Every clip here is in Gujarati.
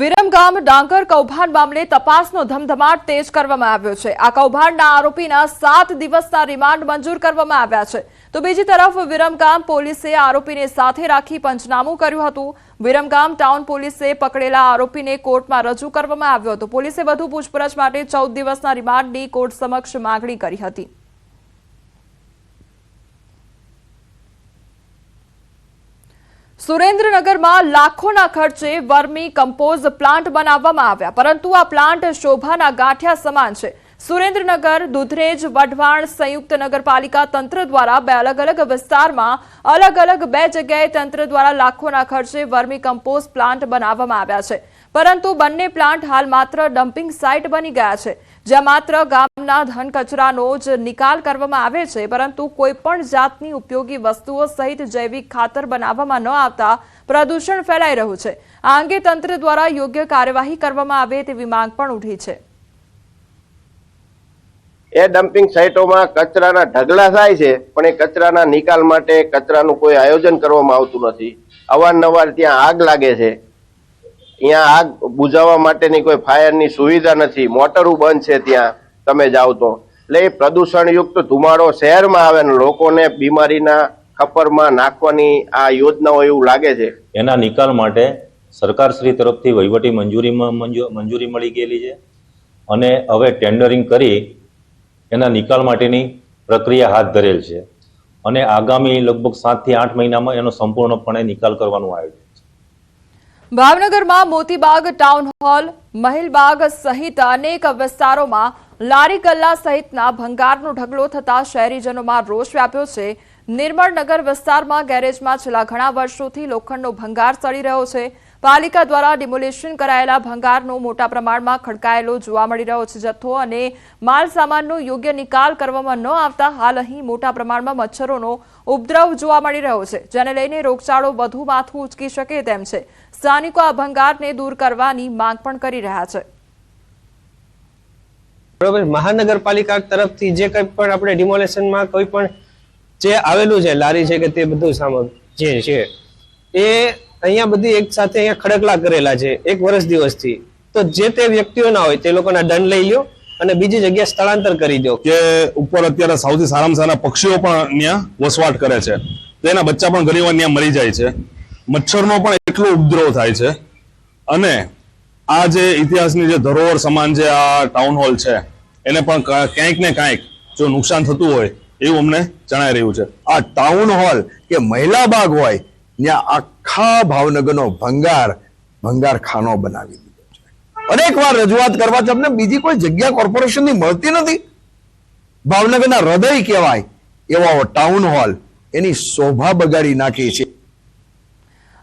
વિરમગામ ડાંગર કૌભાંડ મામલે તપાસનો ધમધમાટ તેજ કરવામાં આવ્યો છે। આ કૌભાંડના આરોપીના 7 દિવસના રિમાન્ડ મંજૂર કરવામાં આવ્યા છે। તો બીજી તરફ વિરમગામ પોલીસે આરોપીને સાથે રાખી પંચનામું કર્યું હતું। વિરમગામ ટાઉન પોલીસે પકડેલા આરોપીને કોર્ટમાં રજૂ કરવામાં આવ્યો હતો। પોલીસે વધુ પૂછપરછ માટે 14 દિવસના રિમાન્ડની કોર્ટ સમક્ષ માંગણી કરી હતી। સુરેન્દ્રનગરમાં લાખોના ખર્ચે વર્મી કમ્પોઝ પ્લાન્ટ બનાવવામાં આવ્યા, પરંતુ આ પ્લાન્ટ શોભાના ગાંઠિયા સમાન છે। સુરેન્દ્રનગર, દુધરેજ, વઢવાણ સંયુક્ત નગરપાલિકા તંત્ર દ્વારા બે અલગ-અલગ વિસ્તારમાં અલગ-અલગ 2 જગ્યાએ તંત્ર દ્વારા લાખોના ખર્ચે વર્મી કમ્પોઝ પ્લાન્ટ બનાવવામાં આવ્યા છે, પરંતુ બંને પ્લાન્ટ હાલ માત્ર ડમ્પિંગ સાઇટ બની ગયા છે, જ્યાં માત્ર ગામના ધન કચરાનો જ નિકાલ કરવામાં આવે છે, પરંતુ કોઈ પણ જાતની ઉપયોગી વસ્તુઓ સહિત જૈવિક ખાતર બનાવવામાં ન આવતા પ્રદૂષણ ફેલાઈ રહ્યું છે। આ અંગે તંત્ર દ્વારા યોગ્ય કાર્યવાહી કરવામાં આવે તેવી માંગ પણ ઉઠી છે। એ ડમ્પિંગ સાઇટોમાં કચરાના ઢગલા થાય છે, પણ એ કચરાના નિકાલ માટે કચરાનું કોઈ આયોજન કરવામાં આવતું નથી। અવારનવાર ત્યાં આગ લાગે છે, અહીંયા આગ બુઝાવવા માટેની કોઈ ફાયરની સુવિધા નથી, મોટરો બંધ છે ત્યાં તમે જાઓ તો, એટલે એ પ્રદૂષણયુક્ત ધુમાડો શહેરમાં આવે ને લોકોને બીમારીના ખપ્પરમાં નાખવાની આ યોજનાઓ એવું લાગે છે। એના નિકાલ માટે સરકારશ્રી તરફથી વહીવટી મંજૂરી મળી ગયેલી છે અને હવે ટેન્ડરિંગ કરી એના નિકાલ માટેની પ્રક્રિયા હાથ ધરેલ છે અને આગામી લગભગ 7 થી 8 મહિનામાં એનો સંપૂર્ણપણે નિકાલ કરવાનું આયોજન છે। ભાવનગરમાં મોતીબાગ ટાઉન હોલ, મહિલબાગ સહિત અનેક વિસ્તારોમાં લારી ગલ્લા સહિતના ભંગારનો ઢગલો થતા શહેરીજનોમાં રોષ વ્યાપ્યો છે। નિર્મળનગર વિસ્તારમાં ગેરેજમાં છેલ્લા ઘણા વર્ષોથી લોખંડનો ભંગાર સડી રહ્યો છે। પાલિકા દ્વારા ડિમોલિશન કરાયેલા ભંગારનો મોટા પ્રમાણમાં ખડકાયેલો જોવા મળી રહ્યો છે જથ્થો અને માલ સામાનનો યોગ્ય નિકાલ કરવામાં ન આવતા હાલ અહીં મોટા પ્રમાણમાં મચ્છરોનો ઉપદ્રવ જોવા મળી રહ્યો છે, જેને લઈને રોગચાળો વધુ માથું ઉચકી શકે તેમ છે। સ્થાનિકો આ ભંગારને દૂર કરવાની માંગ પણ કરી રહ્યા છે। બરોબર, મહાનગરપાલિકા તરફથી જે કંઈ પણ આપણે ડિમોલેશનમાં કોઈ પણ જે આવેલું છે લારી છે કે તે બધું સામાન જે છે એ અહીંયા બધી એક સાથે અહીંયા ખડકલા કરેલા છે 1 વર્ષ દિવસથી, તો જે તે વ્યક્તિઓ ના હોય તે લોકોના દંડ લઈ લ્યો અને બીજી જગ્યાએ સ્થળાંતર કરી દો। કે ઉપર અત્યારે સૌથી સારામાં સારા પક્ષીઓ પણ ત્યાં વસવાટ કરે છે, તો એના બચ્ચા પણ ઘણીવાર ત્યાં મરી જાય છે, મચ્છરનો પણ એટલો ઉપદ્રવ થાય છે અને આ જે ઇતિહાસની જે ધરોહર સમાન જે આ ટાઉન હોલ છે એને પણ ક્યાંક ને ક્યાંક જો નુકસાન થતું હોય એવું અમને જણાઈ રહ્યું છે। આ ટાઉન હોલ કે મહિલા બાગ હોય ત્યાં આખા ભાવનગરનો ભંગાર ખાનો બનાવી દીધો છે। અનેક વાર રજૂઆત કરવા છતાં બીજી કોઈ જગ્યા કોર્પોરેશનની મળતી નથી। ભાવનગરના હૃદય કહેવાય એવા ટાઉન હોલ એની શોભા બગાડી નાખી છે।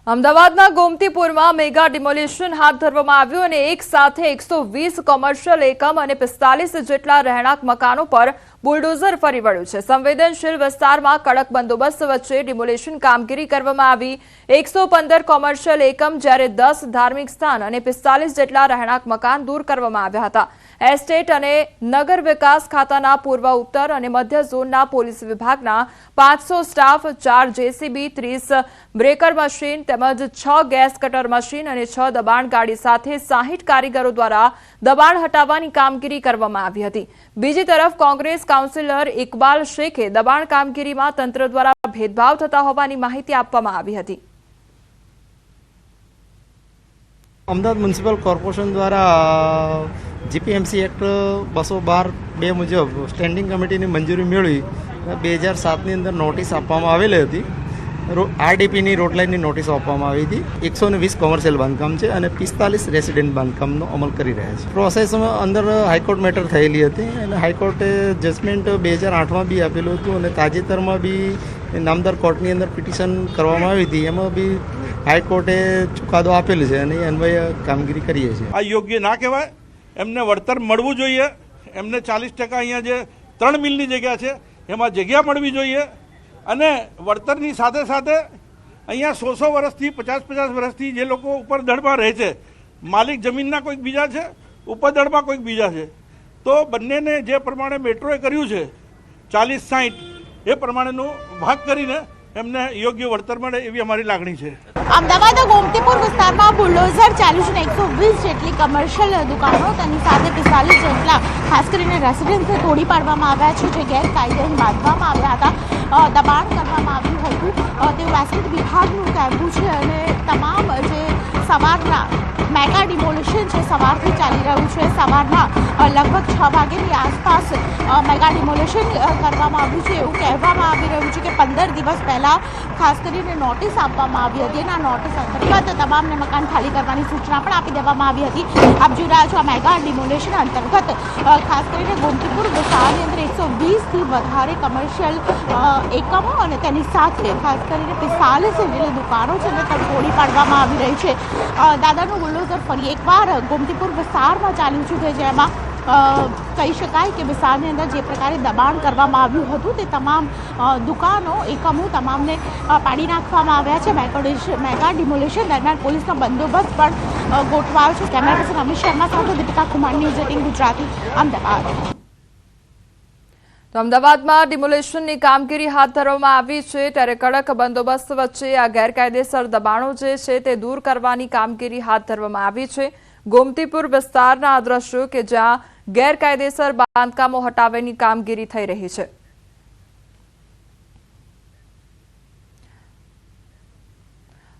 અમદાવાદના ગોમતીપુરમાં મેગા ડિમોલિશન હાથ ધરવામાં આવ્યું અને એક સાથે 120 કોમર્શિયલ એકમ અને 45 જેટલા રહેણાંક મકાનો પર બુલડોઝર ફરી વળ્યું છે। સંવેદનશીલ વિસ્તારમાં કડક બંદોબસ્ત વચ્ચે ડિમોલિશન કામગીરી કરવામાં આવી। 115 કોમર્શિયલ એકમ જ્યારે 10 ધાર્મિક સ્થાન અને 45 જેટલા રહેણાંક મકાન દૂર કરવામાં આવ્યા હતા। એસ્ટેટ અને નગર વિકાસ ખાતાના પૂર્વ, ઉત્તર અને મધ્ય ઝોનના પોલીસ વિભાગના 500 સ્ટાફ, 4 જેસીબી, 30 બ્રેકર મશીન તેમજ 6 ગેસ કટર મશીન અને 6 દબાણ ગાડી સાથે 60 કારીગરો દ્વારા દબાણ હટાવવાની કામગીરી કરવામાં આવી હતી। બીજી તરફ કોંગ્રેસ કાઉન્સિલર ઇકબાલ શેખે દબાણ કામગીરીમાં તંત્ર દ્વારા ભેદભાવ થતા હોવાની માહિતી આપવામાં આવી હતી। અમદાવાદ મ્યુનિસિપલ કોર્પોરેશન દ્વારા જીપીએમસી એક્ટ 212(2) મુજબ સ્ટેન્ડિંગ કમિટીની મંજૂરી મેળવી 2007ની અંદર નોટિસ આપવામાં આવેલી હતી। આરડીપીની રોડ લાઇનની નોટિસ આપવામાં આવી હતી। 120 કોમર્શિયલ બાંધકામ છે અને 45 રેસિડેન્ટ બાંધકામનો અમલ કરી રહ્યા છે। પ્રોસેસમાં અંદર હાઈકોર્ટ મેટર થયેલી હતી અને હાઈકોર્ટે જજમેન્ટ 2008માં બી આપેલું હતું અને તાજેતરમાં બી નામદાર કોર્ટની અંદર પિટિશન કરવામાં આવી હતી, એમાં બી હાઈકોર્ટે ચુકાદો આપેલો છે અને એ અન્વયે કામગીરી કરીએ છીએ। આ યોગ્ય ના કહેવાય, એમને વળતર મળવું જોઈએ। એમને 40% અહીંયા જે 3 મિલની જગ્યા છે એમાં જગ્યા મળવી જોઈએ અને વળતરની સાથે સાથે અહીંયા 100 વર્ષથી 50 વર્ષથી જે લોકો ઉપર દળમાં રહે છે, માલિક જમીનના કોઈક બીજા છે, ઉપર દળમાં કોઈક બીજા છે, તો બંનેને જે પ્રમાણે મેટ્રોએ કર્યું છે 40-60 એ પ્રમાણેનો ભાગ કરીને એમને યોગ્ય વળતર મળે એવી અમારી લાગણી છે। અમદાવાદ ગોમતીપુર વિસ્તારમાં બુલડોઝર ચાલ્યું છે ને 120 જેટલી કમર્શિયલ દુકાનો તેની સાથે 45 જેટલા ખાસ કરીને રેસિડેન્સ તોડી પાડવામાં આવ્યા છે, જે ગેરકાયદે બાંધવામાં આવ્યા હતા, દબાણ કરવામાં આવ્યું હતું તેવું એસટી વિભાગનું કહેવું છે. અને તમામ જે સવારના મેગા ડિમોલિશન છે સવારથી ચાલી રહ્યું છે. સવારના લગભગ 6 વાગ્યાની આસપાસ મેગા ડિમોલિશન કરવામાં આવ્યું છે. એવું કહેવામાં આવી રહ્યું છે કે 15 દિવસ પહેલાં ખાસ કરીને નોટિસ આપવામાં આવી હતી અને આ નોટિસ અંતર્ગત તમામને મકાન ખાલી કરવાની સૂચના પણ આપી દેવામાં આવી હતી. આપ જોઈ રહ્યા છો આ મેગા ડિમોલિશન અંતર્ગત ખાસ કરીને ગોમતીપુર વિસ્તારની અંદર 120થી વધારે કમર્શિયલ એકમો અને તેની સાથે ખાસ કરીને 45 જેટલી દુકાનો છે ને તે તોડી પાડવામાં આવી રહી છે. દાદાનું બુલડોઝર ફરી એકવાર ગોમતીપુર વિસ્તારમાં ચાલ્યું છે કે જેમાં કહી શકાય કે વિસ્તારની અંદર જે પ્રકારે દબાણ કરવામાં આવ્યું હતું તે તમામ દુકાનો એકમો તમામને પાડી નાખવામાં આવ્યા છે. મેગા ડિમોલિશન દરમિયાન પોલીસનો બંદોબસ્ત પણ ગોઠવાયો છે. કેમેરા પર્સન અમિત શર્મા સાથે દીપિકા કુમાર, ન્યૂઝ 18 ગુજરાતી, અમદાવાદ. તો અમદાવાદમાં ડિમોલેશનની કામગીરી હાથ ધરવામાં આવી છે, ત્યારે કડક બંદોબસ્ત વચ્ચે આ ગેરકાયદેસર દબાણો જે છે તે દૂર કરવાની કામગીરી હાથ ધરવામાં આવી છે. ગોમતીપુર વિસ્તારના આ દ્રશ્યો કે જ્યાં ગેરકાયદેસર બાંધકામો હટાવવાની કામગીરી થઈ રહી છે.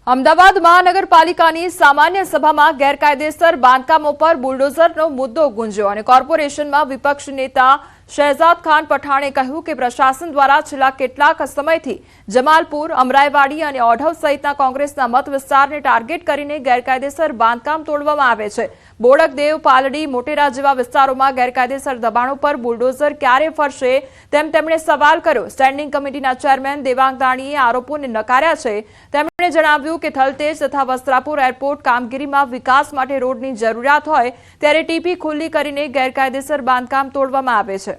અમદાવાદ મહાનગરપાલિકાની સામાન્ય સભામાં ગેરકાયદેસર બાંધકામો પર બુલડોઝરનો મુદ્દો ગુંજ્યો અને કોર્પોરેશનમાં વિપક્ષ નેતા શહેજાદ ખાન પઠાણે કહ્યું કે પ્રશાસન દ્વારા છેલ્લા કેટલાક સમયથી જમાલપુર, અમરાઈવાડી અને ઓઢવ સહિતના કોંગ્રેસના મત વિસ્તારને ટાર્ગેટ કરીને ગેરકાયદેસર બાંધકામ તોડવામાં આવે છે. બોડકદેવ, પાલડી, મોટેરા જેવા વિસ્તારોમાં ગેરકાયદેસર દબાણો પર બુલડોઝર ક્યારે ફરશે તેમ તેમણે સવાલ કર્યો. સ્ટેન્ડિંગ કમિટીના ચેરમેન દેવાંગ દાણીએ આરોપોને નકાર્યા છે. તેમણે જણાવ્યું કે થલતેજ તથા વસ્ત્રાપુર એરપોર્ટ કામગીરીમાં વિકાસ માટે રોડની જરૂરિયાત હોય ત્યારે ટીપી ખુલ્લી કરીને ગેરકાયદેસર બાંધકામ તોડવામાં આવે છે.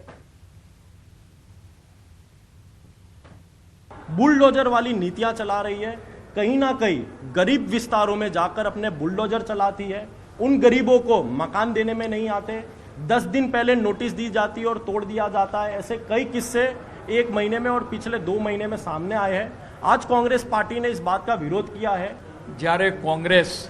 बुलडोजर वाली नीतियां चला रही है, कहीं ना कहीं गरीब विस्तारों में जाकर अपने बुलडोजर चलाती है. उन गरीबों को मकान देने में नहीं आते, 10 दिन पहले नोटिस दी जाती है और तोड़ दिया जाता है. ऐसे कई किस्से एक महीने में और पिछले 2 महीने में सामने आए हैं. आज कांग्रेस पार्टी ने इस बात का विरोध किया है. જ્યારે કોંગ્રેસ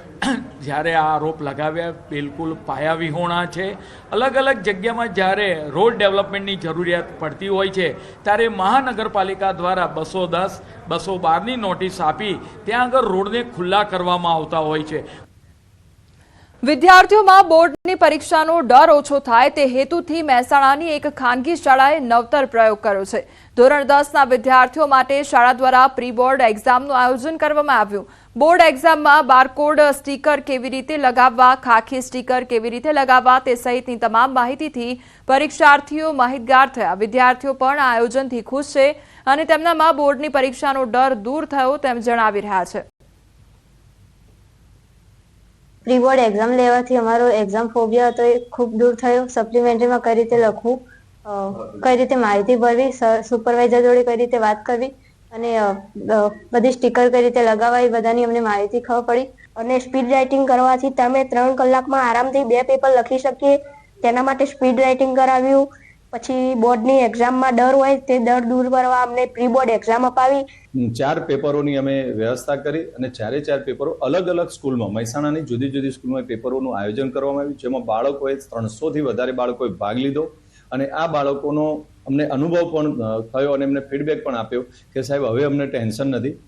જ્યારે આ આરોપ લગાવ્યા બિલકુલ પાયા વિહોણા છે. અલગ અલગ જગ્યામાં જ્યારે રોડ ડેવલપમેન્ટની જરૂરિયાત પડતી હોય છે ત્યારે મહાનગરપાલિકા દ્વારા 210, 212ની નોટિસ આપી ત્યાં આગળ રોડને ખુલ્લા કરવામાં આવતા હોય છે. વિદ્યાર્થીઓમાં બોર્ડની પરીક્ષાનો ડર ઓછો થાય તે હેતુથી મહેસાણાની એક ખાનગી શાળાએ નવતર પ્રયોગ કર્યો છે. ધોરણ 10ના વિદ્યાર્થીઓ માટે શાળા દ્વારા પ્રી બોર્ડ એક્ઝામનું આયોજન કરવામાં આવ્યું. બોર્ડ એક્ઝામમાં બારકોડ સ્ટીકર કેવી રીતે લગાવવા, ખાખી સ્ટીકર કેવી રીતે લગાવવા તે સહિતની તમામ માહિતીથી પરીક્ષાર્થીઓ માહિતગાર થયા. વિદ્યાર્થીઓ પણ આ આયોજનથી ખુશ છે અને તેમનામાં બોર્ડની પરીક્ષાનો ડર દૂર થયો તેમ જણાવી રહ્યા છે. પ્રી બોર્ડ એક્ઝામ લેવાથી અમારો એક્ઝામ ફોબિયા હતો એ ખૂબ દૂર થયો. સપ્લિમેન્ટરીમાં કઈ રીતે લખવું, કઈ રીતે માહિતી ભરવી, સુપરવાઇઝર જોડે કઈ રીતે વાત કરવી અને બધી સ્ટીકર કઈ રીતે લગાવવા એ બધાની અમને માહિતી ખબર પડી. અને સ્પીડ રાઇટિંગ કરવાથી તમે 3 કલાકમાં આરામથી 2 પેપર લખી શકીએ. તેના માટે સ્પીડ રાઇટિંગ કરાવ્યું. પછી બોર્ડની એક્ઝામમાં ડર હોય તે ડર દૂર કરવા અમને પ્રી બોર્ડ એક્ઝામ અપાવી. 4 પેપરોની અમે વ્યવસ્થા કરી અને 4 પેપરો અલગ અલગ સ્કૂલમાં, મહેસાણાની જુદી જુદી સ્કૂલમાં પેપરોનું આયોજન કરવામાં આવ્યું, જેમાં બાળકોએ 300થી વધારે બાળકોએ ભાગ લીધો અને આ બાળકોનો અમને અનુભવ પણ થયો અને એમને ફીડબેક પણ આપ્યો કે સાહેબ હવે અમને ટેન્શન નથી.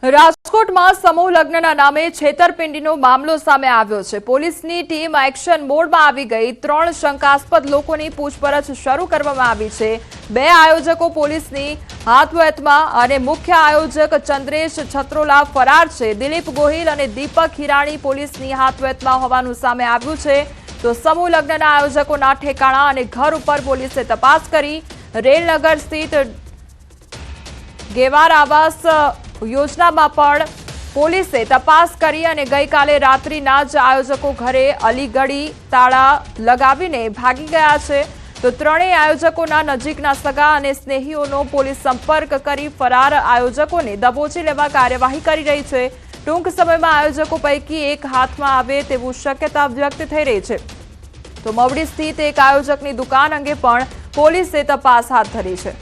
રાજકોટમાં સમૂહ લગ્નના નામે છેતરપિંડીનો મામલો સામે આવ્યો છે. પોલીસની ટીમ એક્શન મોડમાં આવી ગઈ. 3 શંકાસ્પદ લોકોની પૂછપરછ શરૂ કરવામાં આવી છે. 2 આયોજકો પોલીસની હાથવતમાં અને મુખ્ય આયોજક ચંદ્રેશ છત્રોલા ફરાર છે. દિલીપ ગોહિલ અને દીપક હિરાણી પોલીસની હાથવતમાં હોવાનું સામે આવ્યું છે. તો સમૂહ લગ્નના આયોજકોના ઠેકાણા અને ઘર ઉપર પોલીસે તપાસ કરી. રેલનગર સ્થિત ગેવાર આવાસ યોજનામાં પણ પોલીસે તપાસ કરી અને ગઈકાલે રાત્રિના જ આયોજકો ઘરે અલીગઢી તાળા લગાવીને ભાગી ગયા છે. તો 3 આયોજકોના નજીકના સગા અને સ્નેહીઓનો પોલીસ સંપર્ક કરી ફરાર આયોજકોને દબોચી લેવા કાર્યવાહી કરી રહી છે. ટૂંક સમયમાં આયોજકો પૈકી એક હાથમાં આવે તેવું શક્યતા વ્યક્ત થઈ રહી છે. તો મવડી સ્થિત એક આયોજકની દુકાન અંગે પણ પોલીસે તપાસ હાથ ધરી છે.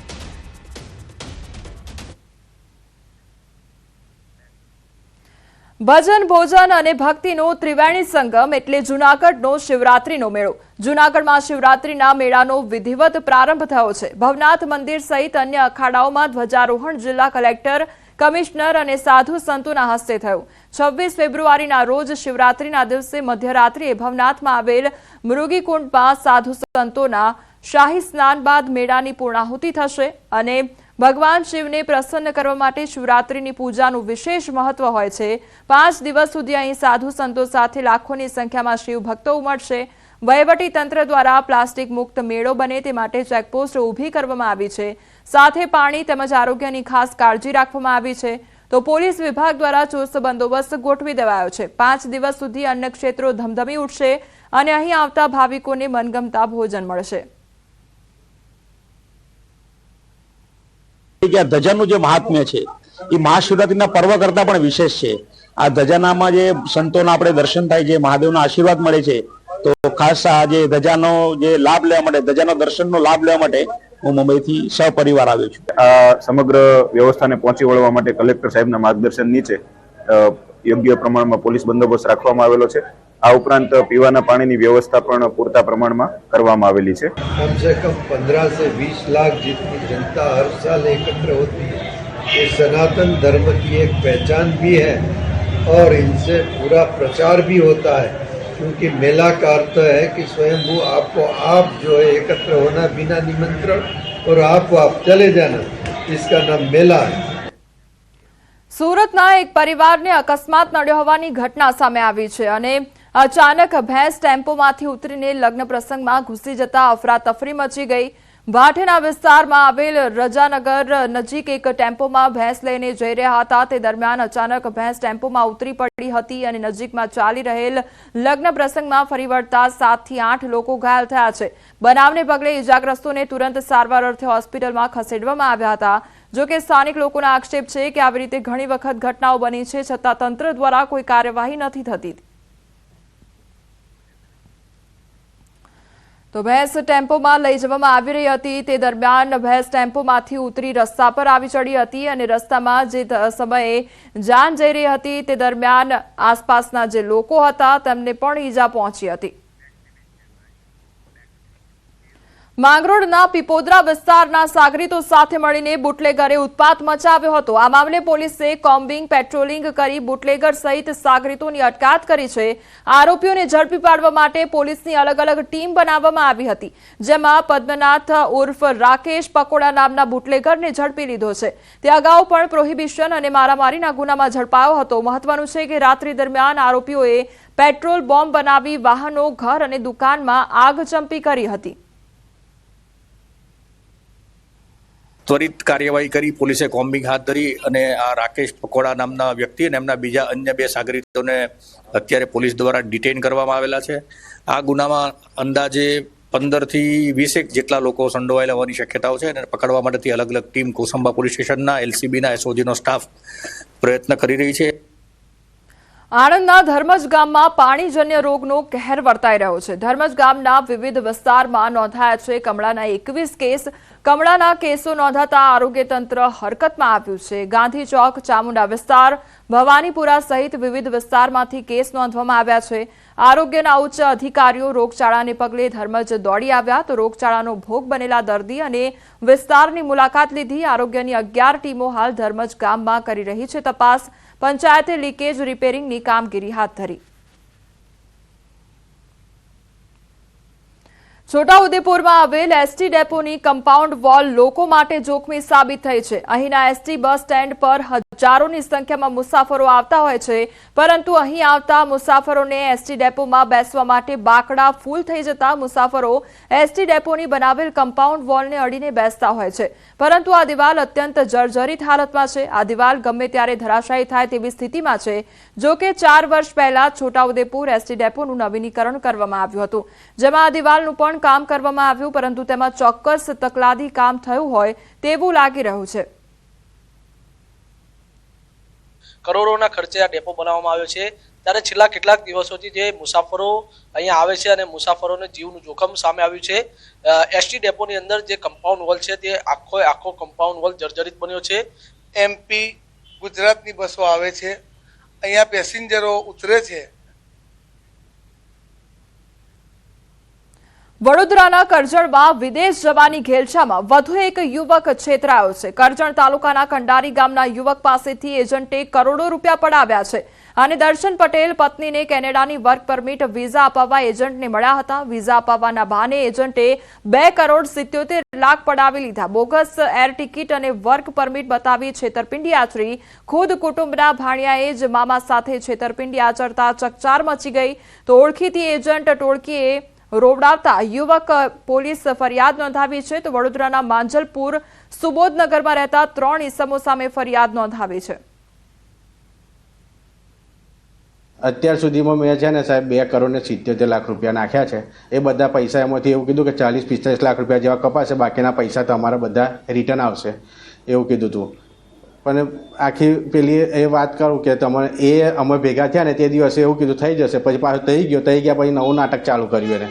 ભજન ભોજન અને ભક્તિનો ત્રિવેણી સંગમ એટલે જૂનાગઢનો શિવરાત્રીનો મેળો. જૂનાગઢમાં શિવરાત્રીના મેળાનો વિધિવત પ્રારંભ થયો છે. ભવનાથ મંદિર સહિત અન્ય અખાડાઓમાં ધ્વજારોહણ જિલ્લા કલેક્ટર, કમિશનર અને સાધુ સંતોના હસ્તે થયું. 26 ફેબ્રુઆરીના રોજ શિવરાત્રીના દિવસે મધ્યરાત્રિએ ભવનાથમાં આવેલ મૃગીકુંડમાં સાધુ સંતોના શાહી સ્નાન બાદ મેળાની પૂર્ણાહુતિ થશે અને ભગવાન શિવને પ્રસન્ન કરવા માટે શિવરાત્રીની પૂજાનું વિશેષ મહત્વ હોય છે. 5 દિવસ સુધી અહીં સાધુ સંતો સાથે લાખોની સંખ્યામાં શિવ ભક્તો ઉમટશે. વહીવટી તંત્ર દ્વારા પ્લાસ્ટિક મુક્ત મેળો બને તે માટે ચેકપોસ્ટ ઊભી કરવામાં આવી છે. સાથે પાણી તેમજ આરોગ્યની ખાસ કાળજી રાખવામાં આવી છે. તો પોલીસ વિભાગ દ્વારા ચુસ્ત બંદોબસ્ત ગોઠવી દેવાયો છે. 5 દિવસ સુધી અન્ય ક્ષેત્રો ધમધમી ઉઠશે અને અહીં આવતા ભાવિકોને મનગમતા ભોજન મળશે. ધજાનું જે મહાત્મ્ય છે એ મહાશિવરાત્રીના પર્વ કરતા પણ વિશેષ છે. આ ધજાનામાં જે સંતોના આપણે દર્શન થાય છે, મહાદેવના આશીર્વાદ મળે છે, તો ખાસ આ જે ધજાનો જે લાભ લેવા માટે, ધજાનો દર્શનનો લાભ લેવા માટે હું મુંબઈથી સહપરિવાર આવ્યો છું. આ સમગ્ર વ્યવસ્થાને પહોંચી વળવા માટે કલેક્ટર સાહેબના માર્ગદર્શન નીચે યોગ્ય પ્રમાણમાં પોલીસ બંદોબસ્ત રાખવામાં આવેલો છે. આ ઉપરાંત પીવાના પાણીની વ્યवस्था પણ પૂરતા પ્રમાણમાં કરવામાં આવેલી છે. कम से कम 15 से 20 लाख जितनी जनता हर साल एकत्र होती है. ये सनातन धर्म की एक पहचान भी है और इनसे पूरा प्रचार भी होता है, क्योंकि मेला का अर्थ है कि स्वयंभू आपको आप जो है एकत्र होना बिना निमंत्रण और आप चले जाना, इसका नाम मेला है. સુરતના એક પરિવારને અકસ્માત નડ્યો હોવાની ઘટના સામે આવી છે અને અચાનક ભેંસ ટેમ્પોમાંથી ઉતરીને લગ્ન પ્રસંગમાં ઘૂસી જતા અફરાતફરી મચી ગઈ. ભાટેના વિસ્તારમાં આવેલ રજાનગર નજીક એક ટેમ્પોમાં ભેંસ લઈને જઈ રહ્યા હતા. તે દરમિયાન અચાનક ભેંસ ટેમ્પોમાં ઉતરી પડી હતી અને નજીકમાં ચાલી રહેલ લગ્ન પ્રસંગમાં ફરી વળતા 7 થી 8 લોકો ઘાયલ થયા છે. બનાવને પગલે ઇજાગ્રસ્તોને તુરંત સારવાર અર્થે હોસ્પિટલમાં ખસેડવામાં આવ્યા હતા. જોકે સ્થાનિક લોકોના આક્ષેપ છે કે આવી રીતે ઘણી વખત ઘટનાઓ બની છે, છતાં તંત્ર દ્વારા કોઈ કાર્યવાહી નથી થતી. તો ભેંસ ટેમ્પોમાં લઈ જવામાં આવી રહી હતી. તે દરમિયાન ભેંસ ટેમ્પોમાંથી ઉતરી રસ્તા પર આવી ચડી હતી અને રસ્તામાં જે સમયે જાન જઈ રહી હતી તે દરમિયાન આસપાસના જે લોકો હતા તેમને પણ ઈજા પહોંચી હતી. માંગરોળના પીપોદરા વિસ્તારના સાગરીતો સાથે મળીને બુટલેગરે ઉત્પાત મચાવ્યો હતો. આ મામલે પોલીસે કોમ્બિંગ, પેટ્રોલિંગ કરી બુટલેગર સહિત સાગરીતોની અટકાયત કરી છે. આરોપીઓને ઝડપી પાડવા માટે પોલીસની અલગ અલગ ટીમ બનાવવામાં આવી હતી, જેમાં પદ્મનાથ ઉર્ફ રાકેશ પકોડા નામના બુટલેગરને ઝડપી લીધો છે. તે અગાઉ પણ પ્રોહિબિશન અને મારામારીના ગુનામાં ઝડપાયો હતો. મહત્વનું છે કે રાત્રિ દરમિયાન આરોપીઓએ પેટ્રોલ બોમ્બ બનાવી વાહનો, ઘર અને દુકાનમાં આગ ચંપી કરી હતી. ત્વરિત કાર્યવાહી કરી પોલીસે કોમ્બિંગ હાથ ધરી અને આ રાકેશ પકોડા નામના વ્યક્તિ અને એમના બીજા અન્ય 2 સાગરીતોને અત્યારે પોલીસ દ્વારા ડિટેઇન કરવામાં આવેલા છે. આ ગુનામાં અંદાજે 15 થી 20 જેટલા લોકો સંડોવાયેલા હોવાની શક્યતાઓ છે અને પકડવા માટેથી અલગ અલગ ટીમ કોસંબા પોલીસ સ્ટેશનના, LCBના, SOGનો સ્ટાફ પ્રયત્ન કરી રહી છે. આણંદના ધર્મજ ગામમાં પાણીજન્ય રોગનો કહેર વર્તાઈ રહ્યો છે. ધર્મજ ગામના વિવિધ વિસ્તારમાં નોંધાયા છે કમળાના 21 કેસ. કમળાના કેસો નોંધાતા આરોગ્ય તંત્ર હરકતમાં આવ્યું છે. ગાંધી ચોક, ચામુંડા વિસ્તાર, ભવાનીપુરા સહિત વિવિધ વિસ્તારમાંથી કેસ નોંધવામાં આવ્યા છે. આરોગ્યના ઉચ્ચ અધિકારીઓ રોગચાળાને પગલે ધર્મજ દોડી આવ્યા તો રોગચાળાનો ભોગ બનેલા દર્દી અને વિસ્તારની મુલાકાત લીધી. આરોગ્યની 11 ટીમો હાલ ધર્મજ ગામમાં કરી રહી છે તપાસ. પંચાયતે લીકેજ રિપેરિંગની કામગીરી હાથ ધરી. છોટાઉદેપુરમાં આવેલ એસટી ડેપોની કમ્પાઉન્ડ વોલ લોકો માટે જોખમી સાબિત થઈ છે. અહીંના એસટી બસ સ્ટેન્ડ પર હજારોની સંખ્યામાં મુસાફરો આવતા હોય છે, પરંતુ અહીં આવતા મુસાફરોને એસટી ડેપોમાં બેસવા માટે બાકડા ફૂલ થઈ જતા મુસાફરો એસટી ડેપોની બનાવેલ કમ્પાઉન્ડ વોલને અડીને બેસતા હોય છે. પરંતુ આ દિવાલ અત્યંત જર્જરિત હાલતમાં છે. આ દિવાલ ગમે ત્યારે ધરાશાયી થાય તેવી સ્થિતિમાં છે. જો કે 4 વર્ષ પહેલા છોટાઉદેપુર એસટી ડેપોનું નવીનીકરણ કરવામાં આવ્યું હતું, જેમાં આ દિવાલનું પણ કામ કરવામાં આવ્યું, પરંતુ તેમાં ચોક્કસ તકલાદી કામ થયું હોય તેવું લાગી રહ્યું છે. કરોડોના ખર્ચે આ ડેપો બનાવવામાં આવ્યો છે, ત્યારે છેલ્લા કેટલાક દિવસોથી જે મુસાફરો અહીંયા આવે છે અને મુસાફરોને જીવનું જોખમ સામે આવ્યું છે. એસટી ડેપોની અંદર જે કમ્પાઉન્ડ વોલ છે તે આખો કમ્પાઉન્ડ વોલ જર્જરિત બન્યો છે. MP ગુજરાતની બસો આવે છે અહીંયા પેસેન્જરો ઉતરે છે. વડોદરાના કરજણમાં વિદેશ જવાની ઘેલછામાં વધુ એક યુવક છેતરાયો છે. કરજણ તાલુકાના કંડારી ગામના યુવક પાસેથી એજન્ટે કરોડો રૂપિયા પડાવ્યા છે અને દર્શન પટેલ પત્નીને કેનેડાની વર્ક પરમિટ વિઝા અપાવવા એજન્ટને મળ્યા હતા. વિઝા અપાવવાના બહાને એજન્ટે 2,77,00,000 પડાવી લીધા. બોગસ એર ટિકિટ અને વર્ક પરમિટ બતાવી છેતરપિંડી આચરી. ખુદ કુટુંબના ભાણિયાએ જ મામા સાથે છેતરપિંડી આચરતા ચકચાર મચી ગઈ. તો ઓળખીતી એજન્ટ ટોળકીએ રોવડાવતા યુવક પોલીસ ફરિયાદ નોંધાવી છે. તો વડોદરાના માંજલપુર સુબોધનગરમાં રહેતા 3 ઇસમો સામે ફરિયાદ નોંધાવી છે. અત્યાર સુધીમાં મેં છે ને સાહેબ 2,77,00,000 રૂપિયા નાખ્યા છે. એ બધા પૈસા એમાંથી એવું કીધું કે 40-45 લાખ રૂપિયા જેવા કપાશે, બાકીના પૈસા તમારા બધા રિટર્ન આવશે એવું કીધું હતું. પણ આખી પેલી એ વાત કરું કે તમે અમે ભેગા થયા ને તે દિવસે એવું કીધું થઈ જશે, પછી પાછું થઈ ગયા પછી નવું નાટક ચાલુ કર્યું એને.